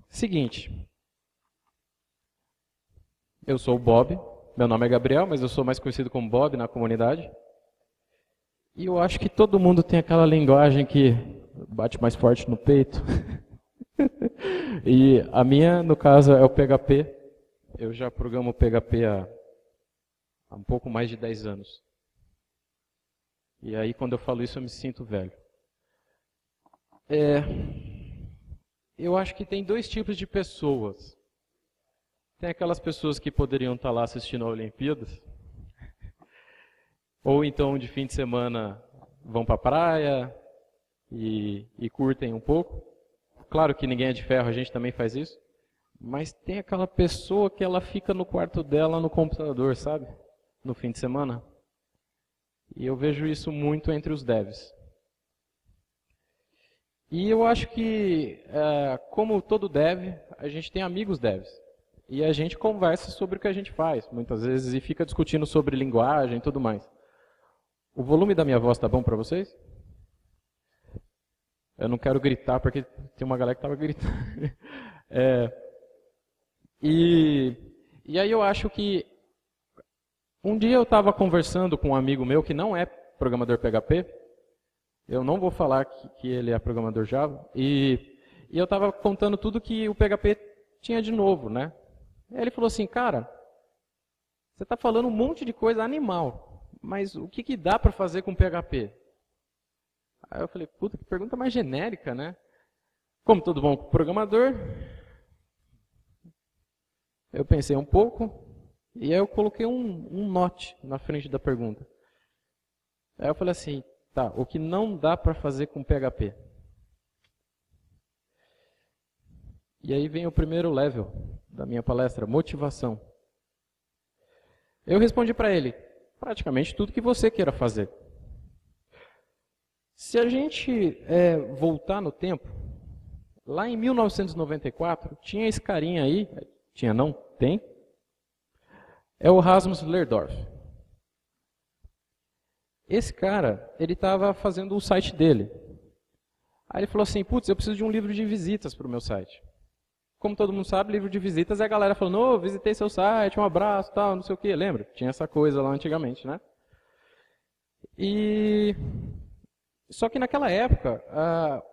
Seguinte, eu sou o Bob, meu nome é Gabriel, mas eu sou mais conhecido como Bob na comunidade. E eu acho que todo mundo tem aquela linguagem que bate mais forte no peito. E a minha, no caso, é o PHP. Eu já programo PHP há um pouco mais de 10 anos. E aí, quando eu falo isso, eu me sinto velho. Eu acho que tem dois tipos de pessoas. Tem aquelas pessoas que poderiam estar lá assistindo a Olimpíadas, ou então de fim de semana vão para a praia e curtem um pouco. Claro que ninguém é de ferro, a gente também faz isso. Mas tem aquela pessoa que ela fica no quarto dela no computador, sabe? No fim de semana. E eu vejo isso muito entre os devs. E eu acho que, como todo dev, a gente tem amigos devs. E a gente conversa sobre o que a gente faz, muitas vezes, e fica discutindo sobre linguagem e tudo mais. O volume da minha voz está bom para vocês? Eu não quero gritar, porque tem uma galera que estava gritando. E aí eu acho que um dia eu estava conversando com um amigo meu que não é programador PHP. Eu não vou falar que ele é programador Java. E eu estava contando tudo que o PHP tinha de novo, né? Aí ele falou assim, cara, você está falando um monte de coisa animal, mas o que dá para fazer com PHP? Aí eu falei, puta, que pergunta mais genérica, né? Como todo bom programador, eu pensei um pouco e aí eu coloquei um note na frente da pergunta. Aí eu falei assim, tá, o que não dá para fazer com PHP? E aí vem o primeiro level da minha palestra, motivação. Eu respondi para ele, praticamente tudo que você queira fazer. Se a gente voltar no tempo, lá em 1994, tinha esse carinha aí, tinha não, tem, é o Rasmus Lerdorf. Esse cara, ele estava fazendo o site dele. Aí ele falou assim, putz, eu preciso de um livro de visitas para o meu site. Como todo mundo sabe, livro de visitas é a galera falando, ô, visitei seu site, um abraço, tal, não sei o quê. Lembra? Tinha essa coisa lá antigamente, né? Só que naquela época,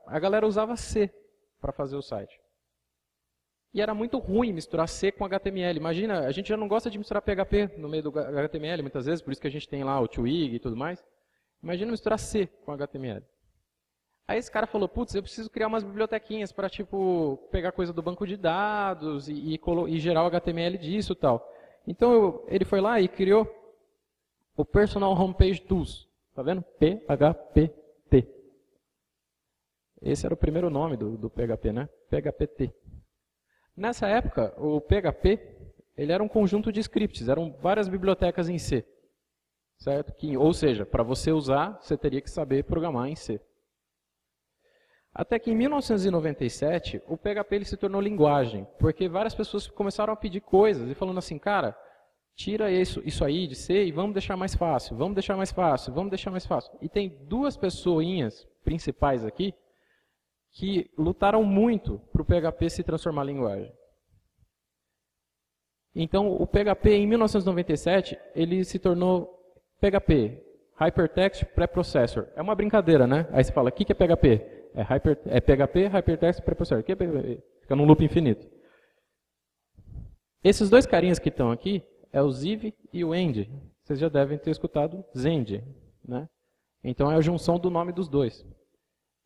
a galera usava C para fazer o site. E era muito ruim misturar C com HTML. Imagina, a gente já não gosta de misturar PHP no meio do HTML muitas vezes, por isso que a gente tem lá o Twig e tudo mais. Imagina misturar C com HTML. Aí esse cara falou, putz, eu preciso criar umas bibliotequinhas para, tipo, pegar coisa do banco de dados e gerar o HTML disso e tal. Então ele foi lá e criou o Personal Homepage Tools. Tá vendo? PHPT. Esse era o primeiro nome do PHP, né? PHPT. Nessa época, o PHP ele era um conjunto de scripts, eram várias bibliotecas em C. Certo? Ou seja, para você usar, você teria que saber programar em C. Até que em 1997, o PHP ele se tornou linguagem, porque várias pessoas começaram a pedir coisas e falando assim, cara, tira isso aí de C e vamos deixar mais fácil, vamos deixar mais fácil, vamos deixar mais fácil. E tem duas pessoinhas principais aqui que lutaram muito para o PHP se transformar em linguagem. Então, o PHP em 1997, ele se tornou PHP, Hypertext Preprocessor. É uma brincadeira, né? Aí você fala, o que é PHP? É PHP, Hypertext Preprocessor. O que é PHP? Fica num loop infinito. Esses dois carinhas que estão aqui é o Ziv e o End. Vocês já devem ter escutado Zend, né? Então é a junção do nome dos dois.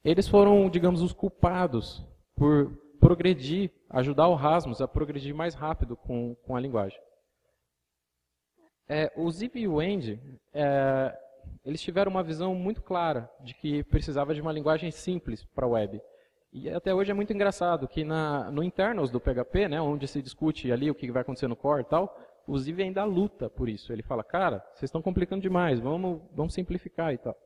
Eles foram, digamos, os culpados por progredir, ajudar o Rasmus a progredir mais rápido com a linguagem. O Ziv e o End, eles tiveram uma visão muito clara de que precisava de uma linguagem simples para a web. E até hoje é muito engraçado que no internals do PHP, né, onde se discute ali o que vai acontecer no core e tal, o Ziv ainda luta por isso. Ele fala, cara, vocês estão complicando demais, vamos simplificar e tal.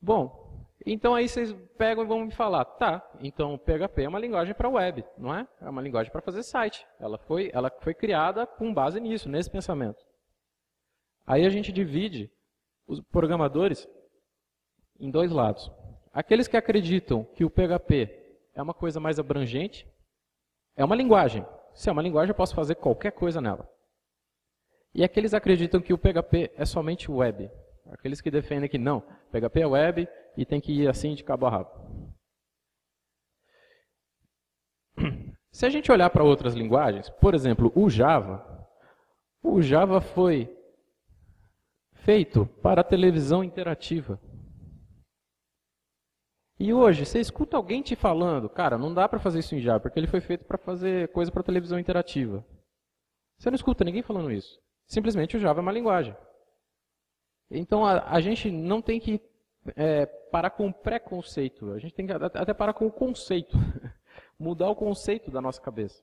Bom, então aí vocês pegam e vão me falar, tá, então PHP é uma linguagem para web, não é? É uma linguagem para fazer site. Ela foi criada com base nisso, nesse pensamento. Aí a gente divide os programadores em dois lados. aqueles que acreditam que o PHP é uma coisa mais abrangente, é uma linguagem. Se é uma linguagem, eu posso fazer qualquer coisa nela. E aqueles que acreditam que o PHP é somente web. Aqueles que defendem que não, PHP é web e tem que ir assim de cabo a rabo. Se a gente olhar para outras linguagens, por exemplo, o Java foi feito para a televisão interativa. E hoje, você escuta alguém te falando, cara, não dá para fazer isso em Java, porque ele foi feito para fazer coisa para televisão interativa. Você não escuta ninguém falando isso. Simplesmente o Java é uma linguagem. Então a gente não tem que parar com o preconceito, a gente tem que até parar com o conceito. Mudar o conceito da nossa cabeça.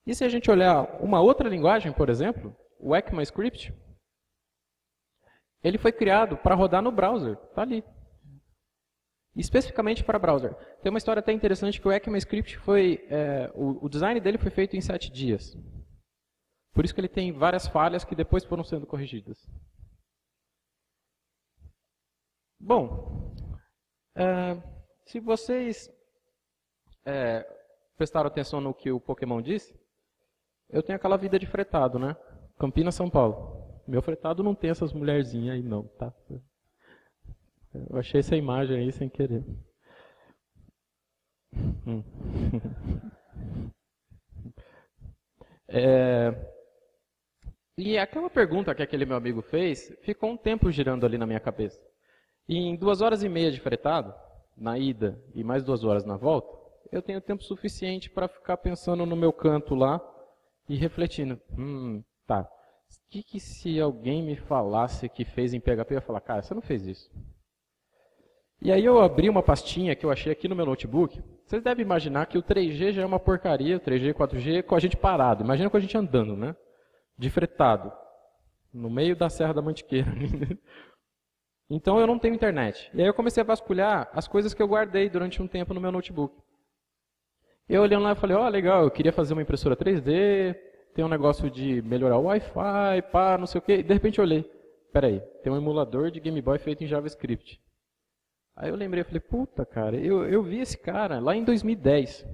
E se a gente olhar uma outra linguagem, por exemplo, o ECMAScript, ele foi criado para rodar no browser, está ali. Especificamente para browser. Tem uma história até interessante que o ECMAScript foi, o design dele foi feito em 7 dias. Por isso que ele tem várias falhas que depois foram sendo corrigidas. Bom, se vocês prestaram atenção no que o Pokémon disse, eu tenho aquela vida de fretado, né? Campinas, São Paulo. Meu fretado não tem essas mulherzinhas aí não, tá? Eu achei essa imagem aí sem querer. E aquela pergunta que aquele meu amigo fez, ficou um tempo girando ali na minha cabeça. E em 2h30 de fretado, na ida, e mais 2 horas na volta, eu tenho tempo suficiente para ficar pensando no meu canto lá e refletindo. Tá, o que se alguém me falasse que fez em PHP, eu ia falar, cara, você não fez isso. E aí eu abri uma pastinha que eu achei aqui no meu notebook. Vocês devem imaginar que o 3G já é uma porcaria, o 3G, 4G, com a gente parado. Imagina com a gente andando, né? De fretado, no meio da Serra da Mantiqueira. Então eu não tenho internet. E aí eu comecei a vasculhar as coisas que eu guardei durante um tempo no meu notebook. Eu olhando lá e falei, legal, eu queria fazer uma impressora 3D, tem um negócio de melhorar o Wi-Fi, pá, não sei o quê. E de repente eu olhei, peraí, tem um emulador de Game Boy feito em JavaScript. Aí eu lembrei, falei, puta cara, eu vi esse cara lá em 2010.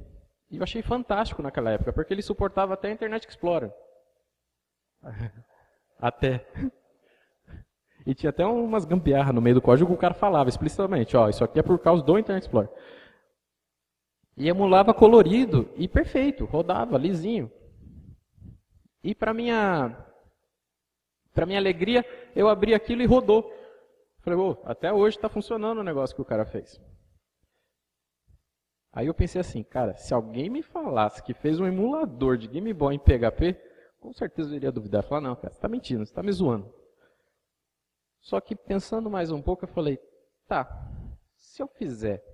E eu achei fantástico naquela época, porque ele suportava até a Internet Explorer. Até. E tinha até umas gambiarras no meio do código que o cara falava explicitamente, isso aqui é por causa do Internet Explorer. E emulava colorido e perfeito, rodava lisinho. E para minha alegria, eu abri aquilo e rodou. Falei, até hoje está funcionando o negócio que o cara fez. Aí eu pensei assim, cara, se alguém me falasse que fez um emulador de Game Boy em PHP, com certeza eu iria duvidar. Falar, não, cara, você está mentindo, você está me zoando. Só que pensando mais um pouco, eu falei, tá, se eu fizer,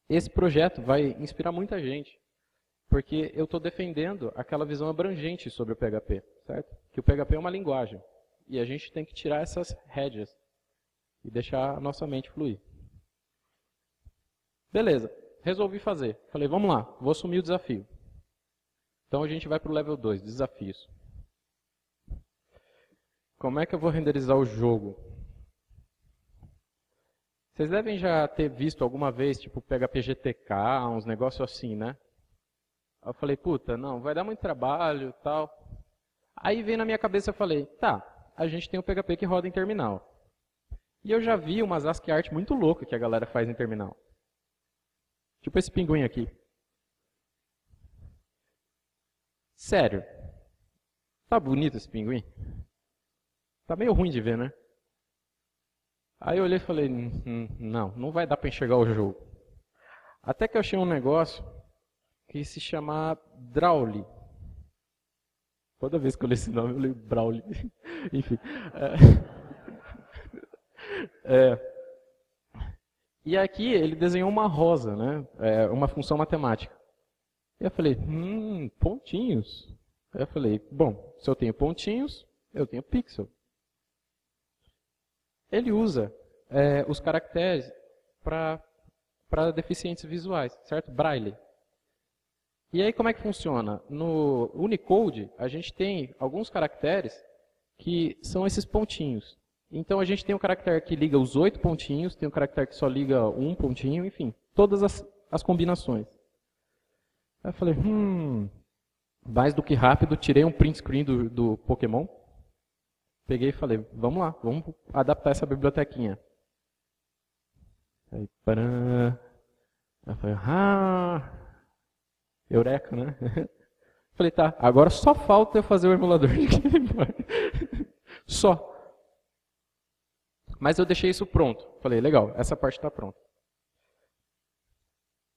esse projeto vai inspirar muita gente. Porque eu estou defendendo aquela visão abrangente sobre o PHP, certo? Que o PHP é uma linguagem. E a gente tem que tirar essas rédeas e deixar a nossa mente fluir. Beleza, resolvi fazer. Falei, vamos lá, vou assumir o desafio. Então a gente vai para o level 2, desafios. Como é que eu vou renderizar o jogo? Vocês devem já ter visto alguma vez, tipo PHP GTK, uns negócios assim, né? Eu falei, puta, não, vai dar muito trabalho e tal. Aí veio na minha cabeça, eu falei, tá, a gente tem o PHP que roda em terminal. E eu já vi umas ASCII art muito loucas que a galera faz em terminal. Tipo esse pinguim aqui. Sério. Tá bonito esse pinguim? Tá meio ruim de ver, né? Aí eu olhei e falei, não vai dar para enxergar o jogo. Até que eu achei um negócio que se chama Drawly. Toda vez que eu leio esse nome, eu leio Brawly. Enfim. E aqui ele desenhou uma rosa, né? Uma função matemática. E eu falei, pontinhos. Aí eu falei, bom, se eu tenho pontinhos, eu tenho pixel. Ele usa os caracteres para deficientes visuais, certo? Braille. E aí como é que funciona? No Unicode, a gente tem alguns caracteres que são esses pontinhos. Então a gente tem um caractere que liga os 8 pontinhos, tem um caractere que só liga um pontinho, enfim, todas as combinações. Aí eu falei, mais do que rápido, tirei um print screen do Pokémon, peguei e falei, vamos lá, vamos adaptar essa bibliotequinha. Aí, param. Eu falei, eureka, né? Falei, tá, agora só falta eu fazer o emulador de Game Boy. Só. Mas eu deixei isso pronto. Falei, legal, essa parte está pronta.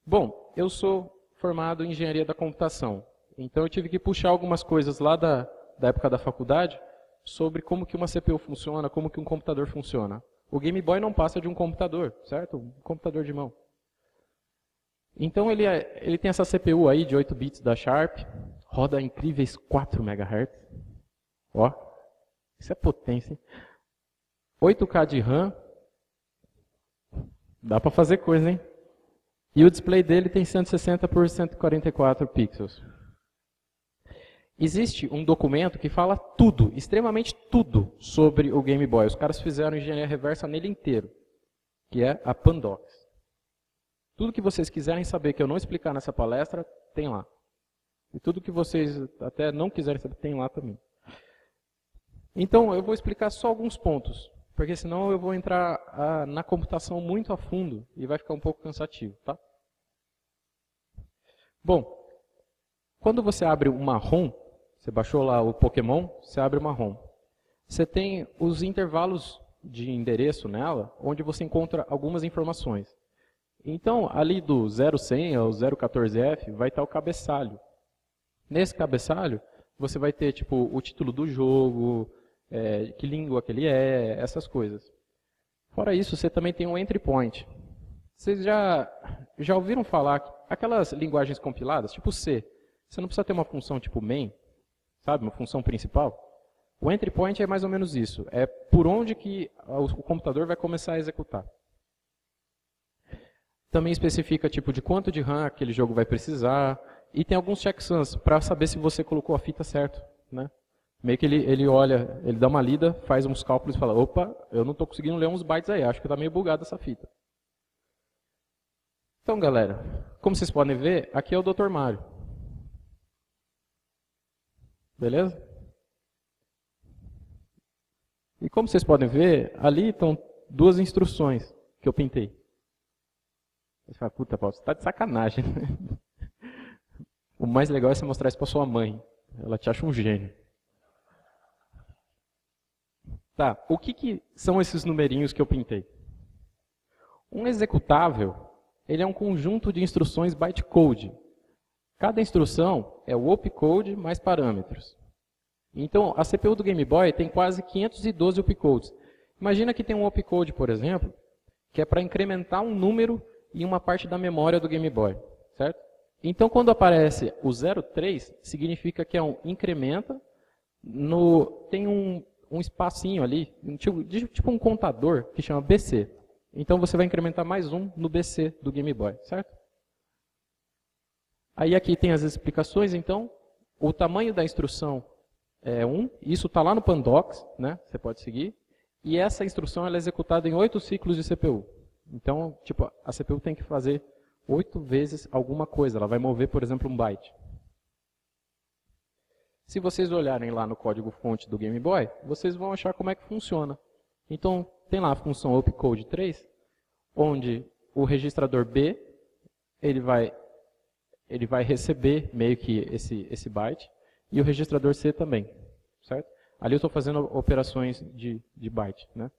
Bom, eu sou formado em engenharia da computação. Então eu tive que puxar algumas coisas lá da época da faculdade sobre como que uma CPU funciona, como que um computador funciona. O Game Boy não passa de um computador, certo? Um computador de mão. Então ele tem essa CPU aí de 8 bits da Sharp, roda incríveis 4 MHz. Ó, isso é potência, hein? 8K de RAM, dá para fazer coisa, hein? E o display dele tem 160 por 144 pixels. Existe um documento que fala tudo, extremamente tudo, sobre o Game Boy. Os caras fizeram engenharia reversa nele inteiro, que é a Pandox. Tudo que vocês quiserem saber que eu não explicar nessa palestra, tem lá. E tudo que vocês até não quiserem saber, tem lá também. Então, eu vou explicar só alguns pontos, porque senão eu vou entrar na computação muito a fundo e vai ficar um pouco cansativo, tá? Bom, quando você abre uma ROM, você baixou lá o Pokémon, você abre uma ROM. Você tem os intervalos de endereço nela, onde você encontra algumas informações. Então, ali do 0100 ao 014F vai estar o cabeçalho. Nesse cabeçalho, você vai ter tipo o título do jogo, que língua que ele é, essas coisas. Fora isso, você também tem um entry point. Vocês já ouviram falar aquelas linguagens compiladas, tipo C? Você não precisa ter uma função tipo main, sabe, uma função principal. O entry point é mais ou menos isso. É por onde que o computador vai começar a executar. Também especifica tipo de quanto de RAM aquele jogo vai precisar. E tem alguns checksums para saber se você colocou a fita certo, né? Meio que ele olha, ele dá uma lida, faz uns cálculos e fala, opa, eu não estou conseguindo ler uns bytes aí, acho que está meio bugada essa fita. Então, galera, como vocês podem ver, aqui é o Dr. Mario. Beleza? E como vocês podem ver, ali estão duas instruções que eu pintei. Você fala, puta, Paulo, você está de sacanagem. O mais legal é você mostrar isso para sua mãe. Ela te acha um gênio. Tá, o que são esses numerinhos que eu pintei? Um executável, ele é um conjunto de instruções bytecode. Cada instrução é o opcode mais parâmetros. Então, a CPU do Game Boy tem quase 512 opcodes. Imagina que tem um opcode, por exemplo, que é para incrementar um número em uma parte da memória do Game Boy, certo? Então, quando aparece o 03, significa que é um incrementa, tem um espacinho ali, tipo um contador, que chama BC. Então, você vai incrementar mais um no BC do Game Boy, certo? Aí aqui tem as explicações, então, o tamanho da instrução é 1, isso está lá no Pandox, né? Você pode seguir, e essa instrução ela é executada em 8 ciclos de CPU. Então, tipo, a CPU tem que fazer 8 vezes alguma coisa, ela vai mover, por exemplo, um byte. Se vocês olharem lá no código-fonte do Game Boy, vocês vão achar como é que funciona. Então, tem lá a função opcode 3, onde o registrador B, ele vai receber meio que esse byte, e o registrador C também, certo? Ali eu estou fazendo operações de byte, né?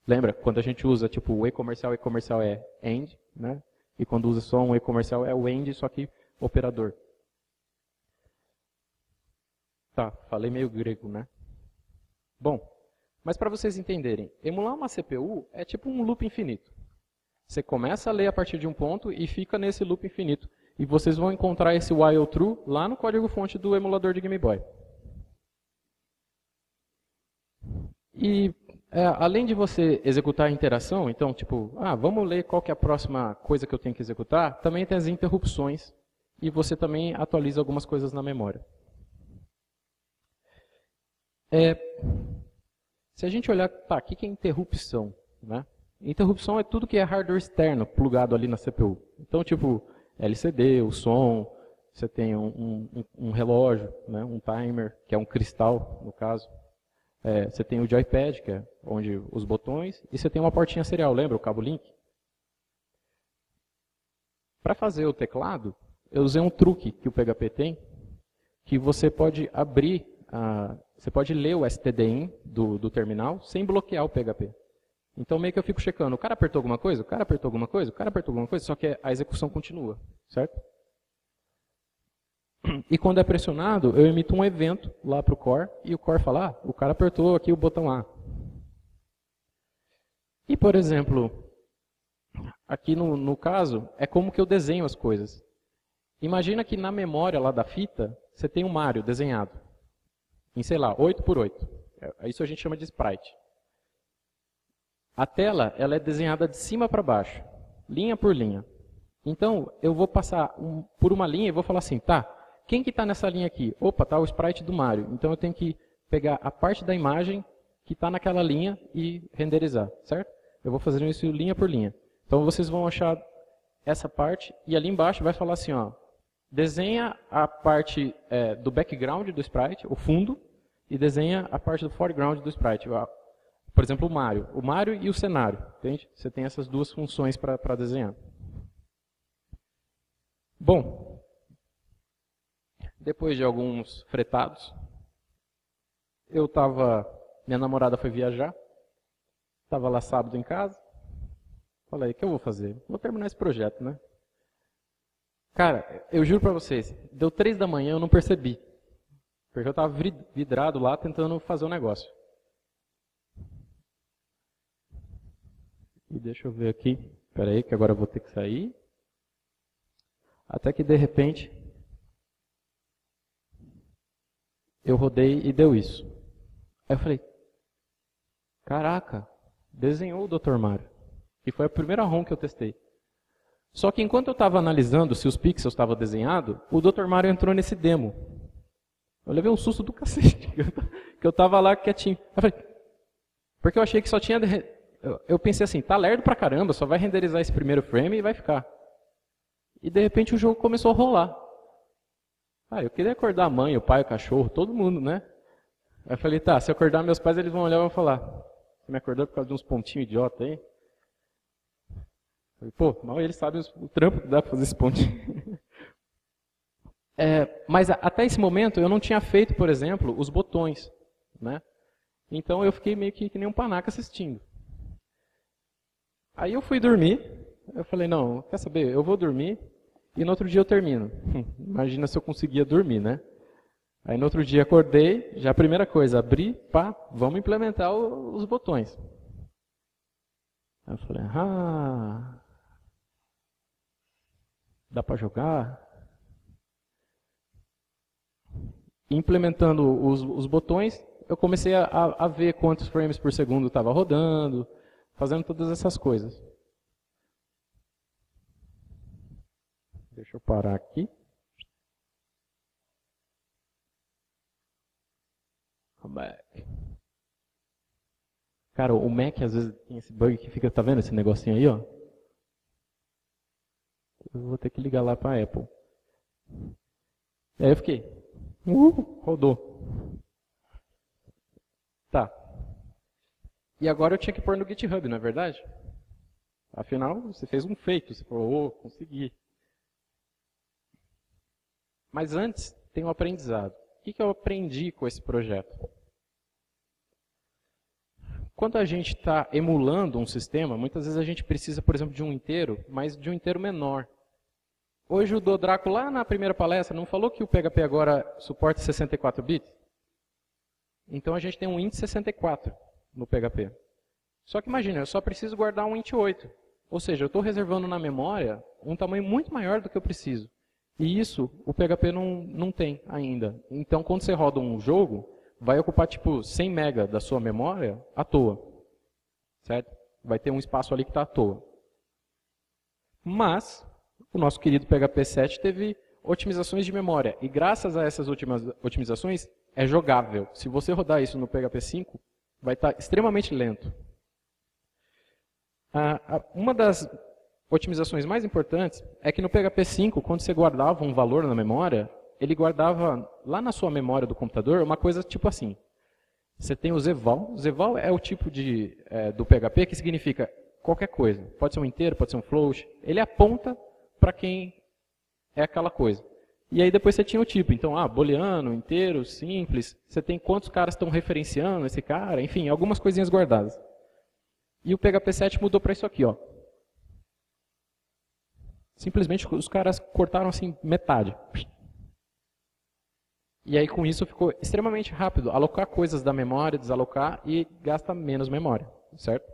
Lembra, quando a gente usa tipo o e-comercial é AND, né? E quando usa só um e-comercial é o AND, só que operador. Tá, falei meio grego, né? Bom, mas para vocês entenderem, emular uma CPU é tipo um loop infinito. Você começa a ler a partir de um ponto e fica nesse loop infinito. E vocês vão encontrar esse while true lá no código-fonte do emulador de Game Boy. E além de você executar a interação, então, tipo, vamos ler qual que é a próxima coisa que eu tenho que executar, também tem as interrupções e você também atualiza algumas coisas na memória. Se a gente olhar, tá, o que é interrupção? Né? Interrupção é tudo que é hardware externo plugado ali na CPU. Então, tipo, LCD, o som, você tem um relógio, né, um timer, que é um cristal, no caso. Você tem o joypad, que é onde os botões, e você tem uma portinha serial, lembra o cabo link? Para fazer o teclado, eu usei um truque que o PHP tem, que você pode abrir, você pode ler o stdin do terminal sem bloquear o PHP. Então meio que eu fico checando, o cara apertou alguma coisa, o cara apertou alguma coisa, o cara apertou alguma coisa, só que a execução continua, certo? E quando é pressionado, eu emito um evento lá para o core, e o core fala, o cara apertou aqui o botão A. E, por exemplo, aqui no caso, é como que eu desenho as coisas. Imagina que na memória lá da fita, você tem um Mario desenhado, em, sei lá, 8x8. Isso a gente chama de sprite. A tela ela é desenhada de cima para baixo, linha por linha. Então, eu vou passar por uma linha e vou falar assim, tá, quem que está nessa linha aqui? Opa, está o sprite do Mario. Então eu tenho que pegar a parte da imagem que está naquela linha e renderizar, certo? Eu vou fazer isso linha por linha. Então vocês vão achar essa parte e ali embaixo vai falar assim, ó, desenha a parte do background do sprite, o fundo, e desenha a parte do foreground do sprite. Por exemplo, o Mario e o cenário, entende? Você tem essas duas funções para desenhar. Bom, depois de alguns fretados, minha namorada foi viajar, estava lá sábado em casa, falei, o que eu vou fazer? Vou terminar esse projeto, né? Cara, eu juro para vocês, deu 3 da manhã, eu não percebi, porque eu estava vidrado lá tentando fazer um negócio. E deixa eu ver aqui, espera aí que agora eu vou ter que sair. Até que de repente eu rodei e deu isso. Aí eu falei, caraca, desenhou o Dr. Mario. E foi a primeira ROM que eu testei. Só que enquanto eu estava analisando se os pixels estavam desenhados, o Dr. Mario entrou nesse demo. Eu levei um susto do cacete, que eu estava lá quietinho. Eu falei, porque eu achei que só tinha... Eu pensei assim, tá lerdo pra caramba, só vai renderizar esse primeiro frame e vai ficar. E de repente o jogo começou a rolar. Eu queria acordar a mãe, o pai, o cachorro, todo mundo, né? Aí eu falei, tá, se eu acordar meus pais, eles vão olhar e vão falar, você me acordou por causa de uns pontinhos idiota aí? Eu falei, pô, mal eles sabem o trampo que dá pra fazer esse pontinho. Mas até esse momento eu não tinha feito, por exemplo, os botões, né? Então eu fiquei meio que nem um panaca assistindo. Aí eu fui dormir, eu falei, não, quer saber, eu vou dormir e no outro dia eu termino. Imagina se eu conseguia dormir, né? Aí no outro dia acordei, já a primeira coisa, abri, vamos implementar os botões. Aí eu falei, dá para jogar? Implementando os botões, eu comecei a ver quantos frames por segundo estava rodando, fazendo todas essas coisas. Deixa eu parar aqui. Cara, o Mac às vezes tem esse bug que fica, tá vendo esse negocinho aí, ó? Eu vou ter que ligar lá para a Apple. Aí eu fiquei, rodou. Tá. E agora eu tinha que pôr no GitHub, não é verdade? Afinal, você fez um feito, você falou, consegui. Mas antes, tem um aprendizado. O que eu aprendi com esse projeto? Quando a gente está emulando um sistema, muitas vezes a gente precisa, por exemplo, de um inteiro, mas de um inteiro menor. Hoje o Dodraco, lá na primeira palestra, não falou que o PHP agora suporta 64 bits? Então a gente tem um int 64 no PHP. Só que imagina, eu só preciso guardar um int 8. Ou seja, eu estou reservando na memória um tamanho muito maior do que eu preciso. E isso o PHP não tem ainda. Então quando você roda um jogo, vai ocupar tipo 100 MB da sua memória à toa. Certo? Vai ter um espaço ali que está à toa. Mas o nosso querido PHP 7 teve otimizações de memória. E graças a essas otimizações, é jogável. Se você rodar isso no PHP 5, vai estar extremamente lento. Uma das otimizações mais importantes é que no PHP 5, quando você guardava um valor na memória, ele guardava lá na sua memória do computador uma coisa tipo assim. Você tem o zval. Zval é o tipo do PHP que significa qualquer coisa. Pode ser um inteiro, pode ser um float. Ele aponta para quem é aquela coisa. E aí depois você tinha o tipo. Então, booleano, inteiro, simples. Você tem quantos caras estão referenciando esse cara. Enfim, algumas coisinhas guardadas. E o PHP 7 mudou para isso aqui, ó. Simplesmente os caras cortaram assim metade. E aí com isso ficou extremamente rápido. Alocar coisas da memória, desalocar e gasta menos memória, certo?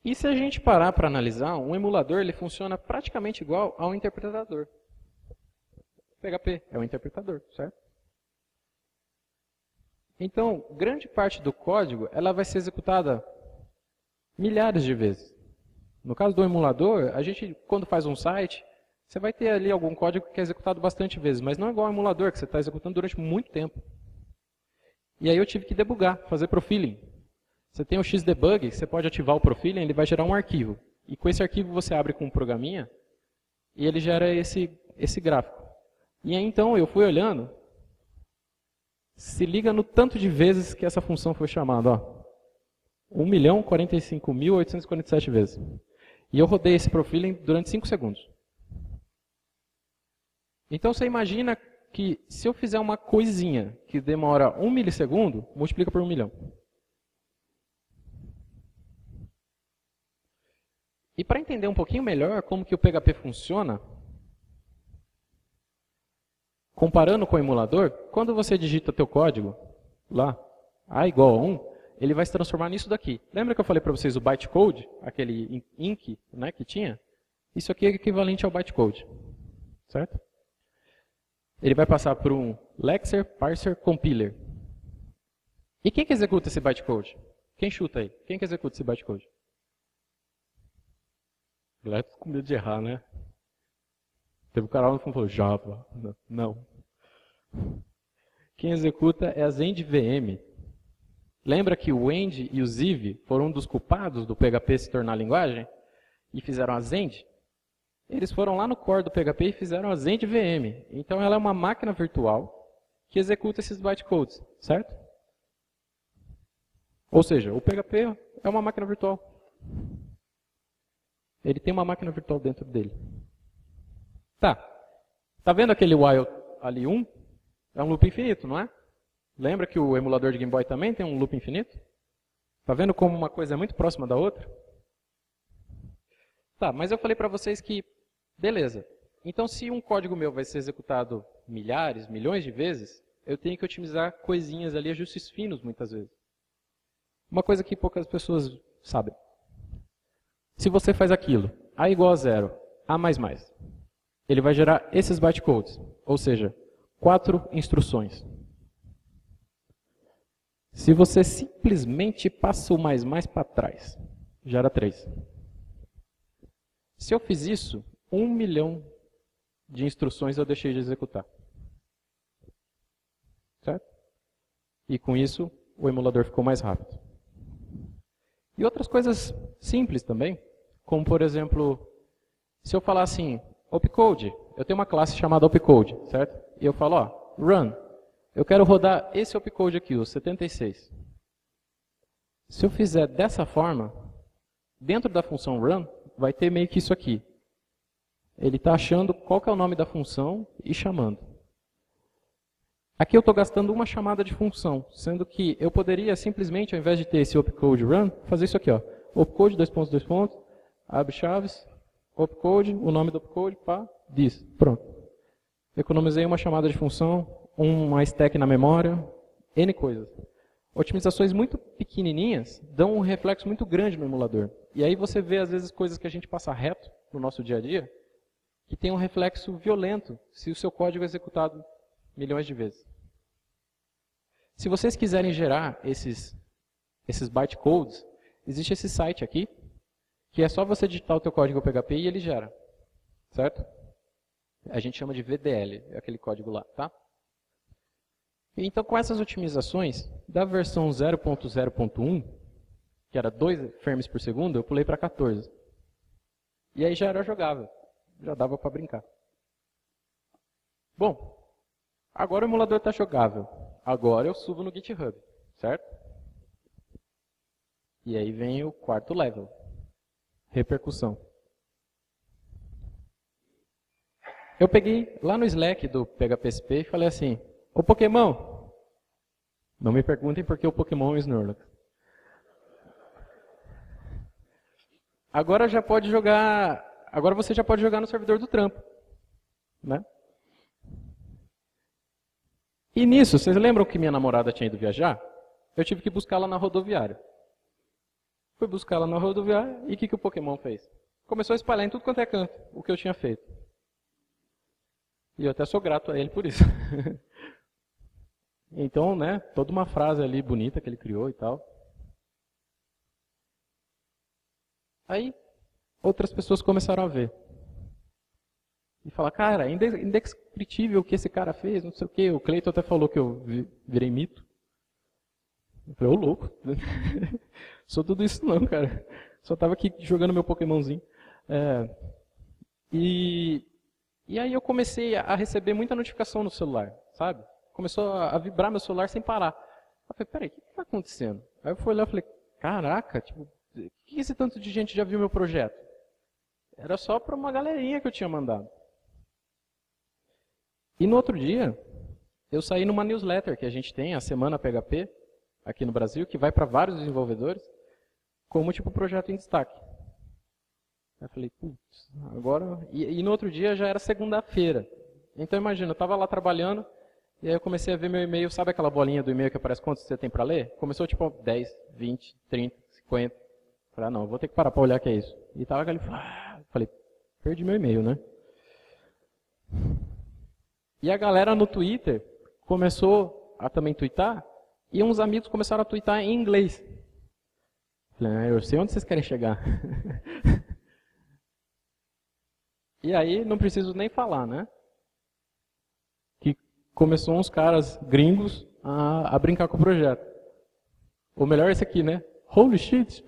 E se a gente parar para analisar, um emulador ele funciona praticamente igual a um interpretador. O PHP é um interpretador, certo? Então, grande parte do código ela vai ser executada milhares de vezes. No caso do emulador, a gente, quando faz um site, você vai ter ali algum código que é executado bastante vezes, mas não é igual ao emulador, que você está executando durante muito tempo. E aí eu tive que debugar, fazer profiling. Você tem o Xdebug, você pode ativar o profiling, ele vai gerar um arquivo. E com esse arquivo você abre com um programinha e ele gera esse gráfico. E aí então eu fui olhando, se liga no tanto de vezes que essa função foi chamada. Ó. 1.045.847 vezes. E eu rodei esse profiling durante 5 segundos. Então você imagina que se eu fizer uma coisinha que demora 1 milissegundo, multiplica por 1 milhão. E para entender um pouquinho melhor como que o PHP funciona, comparando com o emulador, quando você digita teu código lá, A igual a 1, ele vai se transformar nisso daqui. Lembra que eu falei para vocês o bytecode, aquele INC, né, que tinha? Isso aqui é equivalente ao bytecode, certo? Ele vai passar por um lexer, parser, compiler. E quem que executa esse bytecode? Quem chuta aí? Quem que executa esse bytecode? A galera tá com medo de errar, né? Teve um cara lá que falou Java. Não. Quem executa é a ZendVM. Lembra que o End e o Ziv foram um dos culpados do PHP se tornar linguagem? E fizeram a Zend? Eles foram lá no core do PHP e fizeram a ZendVM. Então ela é uma máquina virtual que executa esses bytecodes, certo? Ou seja, o PHP é uma máquina virtual. Ele tem uma máquina virtual dentro dele. Tá vendo aquele while ali 1? É um loop infinito, não é? Lembra que o emulador de Game Boy também tem um loop infinito? Tá vendo como uma coisa é muito próxima da outra? Tá, mas eu falei para vocês que, beleza. Então se um código meu vai ser executado milhares, milhões de vezes, eu tenho que otimizar coisinhas ali, ajustes finos muitas vezes. Uma coisa que poucas pessoas sabem. Se você faz aquilo, A igual a 0, A mais mais, ele vai gerar esses bytecodes, ou seja, 4 instruções. Se você simplesmente passa o mais mais para trás, gera 3. Se eu fiz isso, 1 milhão de instruções eu deixei de executar. Certo? E com isso, o emulador ficou mais rápido. E outras coisas simples também, como por exemplo, se eu falar assim, opcode, eu tenho uma classe chamada opcode, certo? E eu falo, ó, run, eu quero rodar esse opcode aqui, o 76. Se eu fizer dessa forma, dentro da função run, vai ter meio que isso aqui. Ele está achando qual que é o nome da função e chamando. Aqui eu estou gastando uma chamada de função, sendo que eu poderia simplesmente, ao invés de ter esse opcode run, fazer isso aqui, ó. Opcode, 2 pontos, 2 pontos, abre chaves, opcode, o nome do opcode, pá, diz. Pronto. Economizei uma chamada de função, uma stack na memória, N coisas. Otimizações muito pequenininhas dão um reflexo muito grande no emulador. E aí você vê, às vezes, coisas que a gente passa reto no nosso dia a dia, que tem um reflexo violento se o seu código é executado milhões de vezes. Se vocês quiserem gerar esses bytecodes, existe esse site aqui, que é só você digitar o teu código PHP e ele gera. Certo? A gente chama de VDL, é aquele código lá, tá? Então, com essas otimizações, da versão 0.0.1, que era 2 frames por segundo, eu pulei para 14. E aí já era jogável. Já dava para brincar. Bom, agora o emulador está jogável. Agora eu subo no GitHub, certo? E aí vem o quarto level. Repercussão. Eu peguei lá no Slack do PHPSP e falei assim, ô Pokémon, não me perguntem por que o Pokémon é o Snorlax. Agora você já pode jogar no servidor do trampo, né? E nisso, vocês lembram que minha namorada tinha ido viajar? Eu tive que buscá-la na rodoviária. Fui buscar ela na rodoviária e o que o Pokémon fez? Começou a espalhar em tudo quanto é canto o que eu tinha feito. E eu até sou grato a ele por isso. Então, né, toda uma frase ali bonita que ele criou e tal. Aí, outras pessoas começaram a ver. E falar, cara, é indescritível o que esse cara fez, não sei o quê. O Cleiton até falou que eu virei mito. Eu falei, ô louco. Sou tudo isso não, cara. Só estava aqui jogando meu Pokémonzinho. E aí eu comecei a receber muita notificação no celular, sabe? Começou a vibrar meu celular sem parar. Eu falei, peraí, o que está acontecendo? Aí eu fui lá e falei, caraca, tipo, por que esse tanto de gente já viu meu projeto? Era só para uma galerinha que eu tinha mandado. E no outro dia, eu saí numa newsletter que a gente tem, a Semana PHP, aqui no Brasil, que vai para vários desenvolvedores, como tipo projeto em destaque. Eu falei, putz, agora... E no outro dia já era segunda-feira. Então imagina, eu estava lá trabalhando, e aí eu comecei a ver meu e-mail, sabe aquela bolinha do e-mail que aparece quantos você tem para ler? Começou tipo 10, 20, 30, 50. Falei, não, vou ter que parar para olhar o que é isso. E tava ali, falei, perdi meu e-mail, né? E a galera no Twitter começou a também twittar, e uns amigos começaram a twittar em inglês. Falei, eu sei onde vocês querem chegar. E aí, não preciso nem falar, né? Que começou uns caras gringos a brincar com o projeto. Ou melhor, esse aqui, né? Holy shit!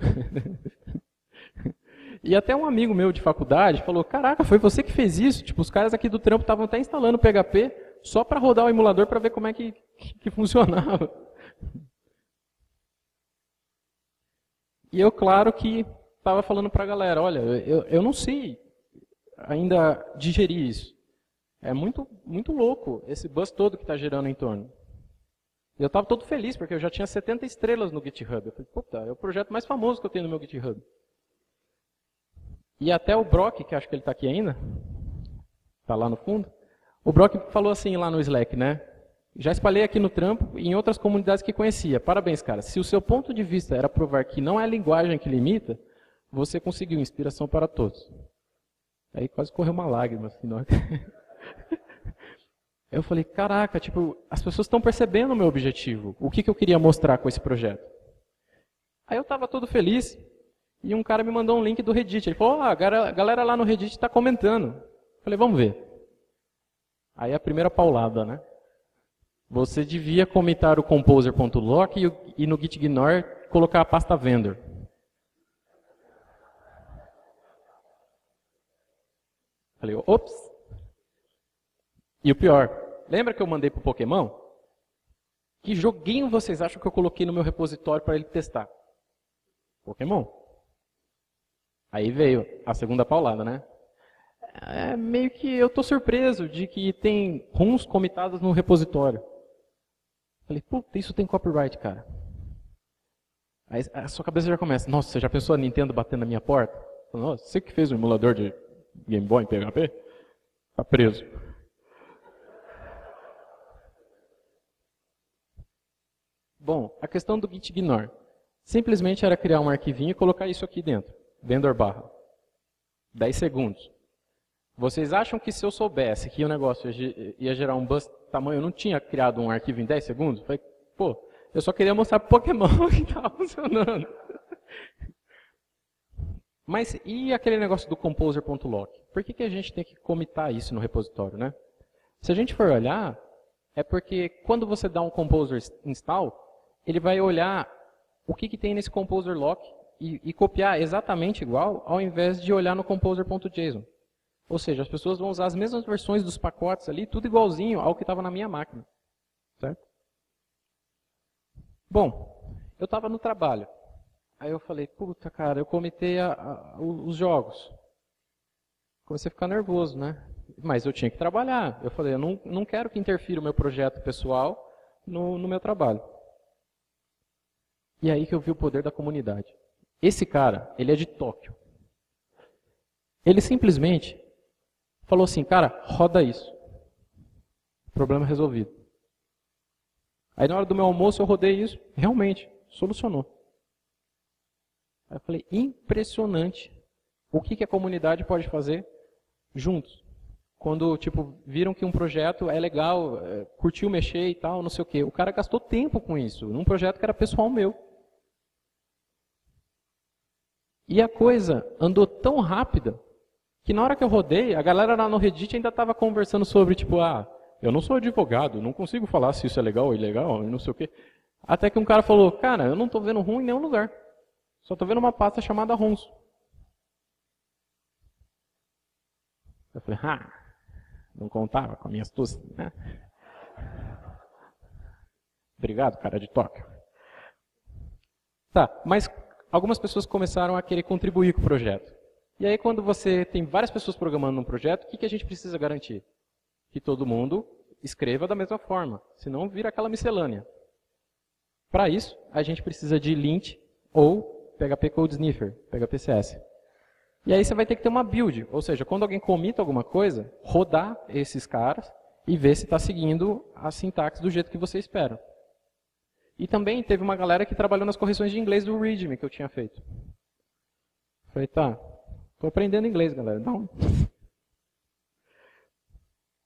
E até um amigo meu de faculdade falou, caraca, foi você que fez isso? Tipo, os caras aqui do trampo estavam até instalando PHP só para rodar o emulador para ver como é que funcionava. E eu, claro que estava falando para a galera, olha, eu não sei ainda digerir isso. É muito, muito louco esse buzz todo que está gerando em torno. E eu estava todo feliz, porque eu já tinha 70 estrelas no GitHub. Eu falei, puta, é o projeto mais famoso que eu tenho no meu GitHub. E até o Brock, que acho que ele está aqui ainda, está lá no fundo, o Brock falou assim lá no Slack, né? Já espalhei aqui no trampo e em outras comunidades que conhecia. Parabéns, cara. Se o seu ponto de vista era provar que não é a linguagem que limita, você conseguiu inspiração para todos. Aí quase correu uma lágrima. Assim, não. Eu falei, caraca, tipo, as pessoas estão percebendo o meu objetivo. O que eu queria mostrar com esse projeto. Aí eu estava todo feliz e um cara me mandou um link do Reddit. Ele falou, a galera lá no Reddit está comentando. Eu falei, vamos ver. Aí a primeira paulada, né? Você devia comitar o composer.lock e no gitignore colocar a pasta vendor. Falei, ops. E o pior, lembra que eu mandei pro Pokémon? Que joguinho vocês acham que eu coloquei no meu repositório para ele testar? Pokémon. Aí veio a segunda paulada, né? Meio que eu tô surpreso de que tem runs comitados no repositório. Falei, puta, isso tem copyright, cara. Aí a sua cabeça já começa, nossa, você já pensou a Nintendo batendo na minha porta? Nossa, você que fez um emulador de Game Boy em PHP? Tá preso. Bom, a questão do gitignore. Simplesmente era criar um arquivinho e colocar isso aqui dentro. Vendor barra. 10 segundos. Vocês acham que se eu soubesse que o negócio ia gerar um bus tamanho, eu não tinha criado um arquivo em 10 segundos? Falei, pô, eu só queria mostrar pro Pokémon que estava funcionando. Mas e aquele negócio do composer.lock? Por que a gente tem que comitar isso no repositório, né? Se a gente for olhar, é porque quando você dá um Composer install, ele vai olhar o que tem nesse Composer lock e copiar exatamente igual, ao invés de olhar no composer.json. Ou seja, as pessoas vão usar as mesmas versões dos pacotes ali, tudo igualzinho ao que estava na minha máquina. Certo? Bom, eu estava no trabalho. Aí eu falei, puta cara, eu comitei os jogos. Comecei a ficar nervoso, né? Mas eu tinha que trabalhar. Eu falei, eu não quero que interfira o meu projeto pessoal no meu trabalho. E aí que eu vi o poder da comunidade. Esse cara, ele é de Tóquio. Ele simplesmente falou assim, cara, roda isso. Problema resolvido. Aí na hora do meu almoço eu rodei isso, realmente, solucionou. Aí eu falei, impressionante o que a comunidade pode fazer juntos. Quando, tipo, viram que um projeto é legal, curtiu mexer e tal, não sei o quê. O cara gastou tempo com isso, num projeto que era pessoal meu. E a coisa andou tão rápida que na hora que eu rodei, a galera lá no Reddit ainda estava conversando sobre, tipo, eu não sou advogado, não consigo falar se isso é legal ou ilegal, e não sei o quê. Até que um cara falou, cara, eu não estou vendo ruim em nenhum lugar. Só estou vendo uma pasta chamada ROMs. Eu falei, não contava com a minha astúcia, né? Obrigado, cara de Tóquio. Tá, mas algumas pessoas começaram a querer contribuir com o projeto. E aí, quando você tem várias pessoas programando num projeto, o que a gente precisa garantir? Que todo mundo escreva da mesma forma, senão vira aquela miscelânea. Para isso, a gente precisa de lint ou PHP Code Sniffer, PHP-CS. E aí você vai ter que ter uma build, ou seja, quando alguém comita alguma coisa, rodar esses caras e ver se está seguindo a sintaxe do jeito que você espera. E também teve uma galera que trabalhou nas correções de inglês do README que eu tinha feito. Falei, tá, estou aprendendo inglês, galera. Não.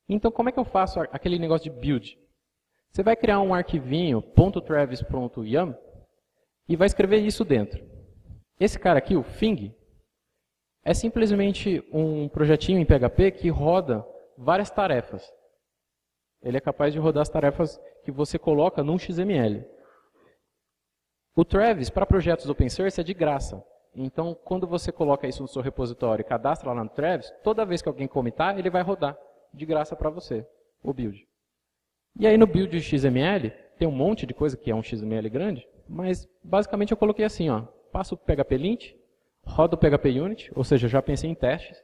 Então, como é que eu faço aquele negócio de build? Você vai criar um arquivinho .travis.yum e vai escrever isso dentro. Esse cara aqui, o Fing, é simplesmente um projetinho em PHP que roda várias tarefas. Ele é capaz de rodar as tarefas que você coloca num XML. O Travis, para projetos open source, é de graça. Então, quando você coloca isso no seu repositório e cadastra lá no Travis, toda vez que alguém comitar, ele vai rodar de graça para você, o build. E aí no build XML, tem um monte de coisa que é um XML grande, mas basicamente eu coloquei assim, passo o PHP lint, rodo o PHP unit, ou seja, já pensei em testes,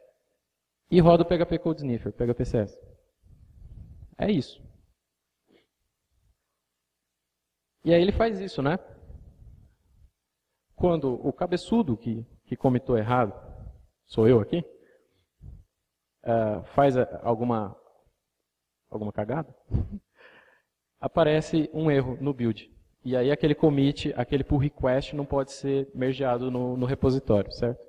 e rodo o PHP Code Sniffer, PHP-CS. É isso. E aí ele faz isso, né? Quando o cabeçudo que comitou errado, sou eu aqui, faz alguma cagada, aparece um erro no build. E aí aquele commit, aquele pull request não pode ser mergeado no repositório, certo?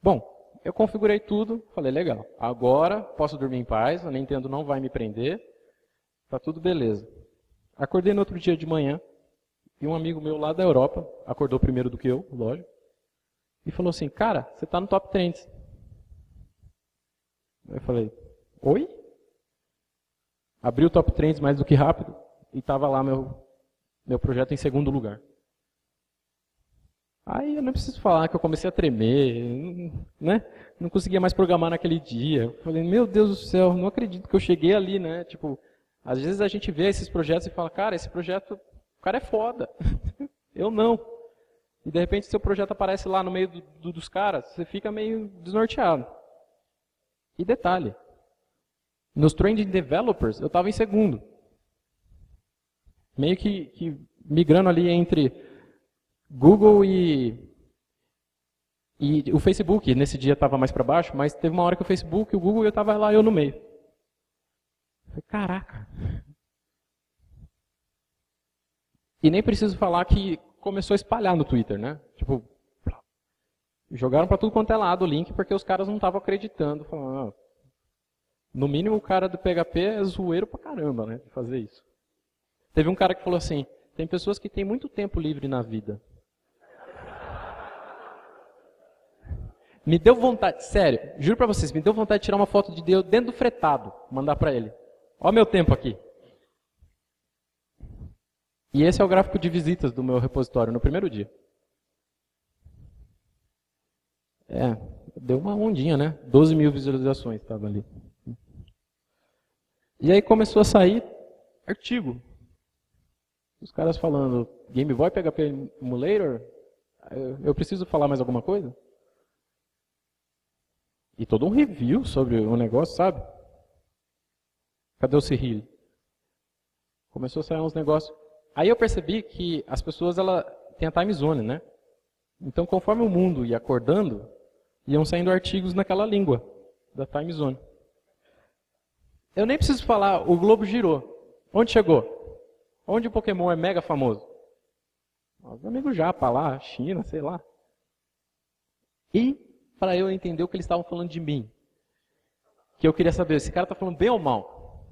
Bom, eu configurei tudo, falei, legal, agora posso dormir em paz, a Nintendo não vai me prender, tá tudo beleza. Acordei no outro dia de manhã, e um amigo meu lá da Europa, acordou primeiro do que eu, lógico, e falou assim, cara, você está no Top Trends. Eu falei, oi? Abri o Top Trends mais do que rápido, e estava lá meu projeto em segundo lugar. Aí eu não preciso falar que eu comecei a tremer, né? Não conseguia mais programar naquele dia. Eu falei, meu Deus do céu, não acredito que eu cheguei ali, né? Tipo, às vezes a gente vê esses projetos e fala, cara, esse projeto, o cara é foda. Eu não. E de repente seu projeto aparece lá no meio dos caras, você fica meio desnorteado. E detalhe, nos Trending Developers eu estava em segundo. Meio que migrando ali entre Google e o Facebook. Nesse dia estava mais para baixo, mas teve uma hora que o Facebook, o Google, eu estava lá, eu no meio. Falei, caraca. E nem preciso falar que começou a espalhar no Twitter, né? Tipo, jogaram para tudo quanto é lado o link, porque os caras não estavam acreditando. Falando, no mínimo o cara do PHP é zoeiro pra caramba, né? De fazer isso. Teve um cara que falou assim, tem pessoas que têm muito tempo livre na vida. Me deu vontade, sério, juro pra vocês, me deu vontade de tirar uma foto de Deus dentro do fretado, mandar pra ele. Ó meu tempo aqui. E esse é o gráfico de visitas do meu repositório no primeiro dia. Deu uma ondinha, né? 12 mil visualizações estava ali. E aí começou a sair artigo. Os caras falando, Game Boy PHP Emulator, eu preciso falar mais alguma coisa? E todo um review sobre o negócio, sabe? Cadê o Cyril? Começou a sair uns negócios. Aí eu percebi que as pessoas têm a time zone, né? Então, conforme o mundo ia acordando, iam saindo artigos naquela língua da time zone. Eu nem preciso falar, o globo girou. Onde chegou? Onde o Pokémon é mega famoso? Os amigos Japa lá, China, sei lá. E, para eu entender o que eles estavam falando de mim, que eu queria saber, esse cara está falando bem ou mal?